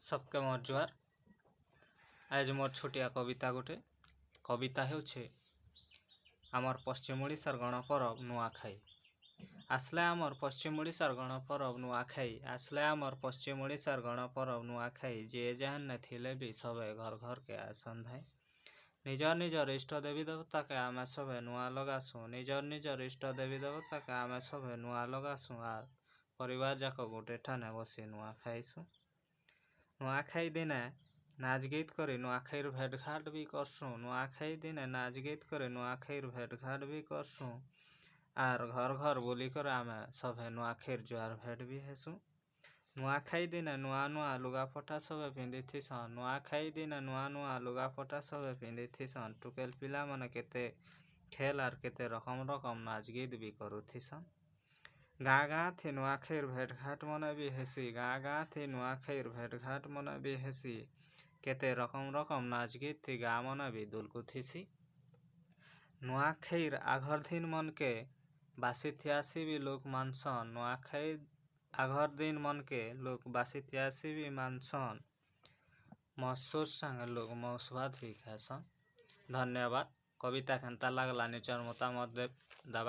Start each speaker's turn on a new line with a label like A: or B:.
A: सबके मोर जुआर। आज मोर छोटिया कविता गोटे कविता हेउछे आमर पश्चिम ओडिशार गणपर्व नुआखाई। आसले आमर पश्चिम ओडिशार गणपर्व नुआखाई आसले आमर पश्चिम ओडिशार गणपर्व नुआखाई। जे जहान ने थिले भी सबे घर घर के आसन धाई। निजर निजर इष्ट देवी देवता के आमे सबे नुआ लगासु। निजर निजर इष्ट देवी देवता के आमे सबे नुआ लगासु। आर परिवार जाक गोटे ठाने बसी नुआ खाइसु। नुआखाई दिने नाच गीत करी नुआखाईर भेट घाट भी करसु। नुआखाई दिने नाच गीत करी नुआखाईर भेट घाट भी करसु। आर घर घर बोली कर आमे सभे नुआखाईर जुआर भेट भी हेसु। नुआखाई दिने नुआ नुआ लुगापटा सबे पिंधि थिसन। नुआखाई दिने नुआ नुआ लुगापटा सबे पिंधि थिसन। टुकेल पिला माने केते खेल आर केते रकम रकम नाच गीत भी करू थिसन। गाँ गाँ थी नुआखाईर भेट घाट मने भी हेसी। गाँ गाँ थी नुआखाईर भेट घाट मने भी हेसी। केते रकम रकम नाच गीत थी गाँ मने भी दुलकु थिसी। नुआखाईर आघर दिन मन के बासी थियासी भी लोग मानसन। नुआखाई आघर दिन मन के लोग बासी थियासी भी मानसन। मसूर संगे लोग मौस भात भी खासन। धन्यवाद। कविता केनता लागला निचर मतामत दाबा।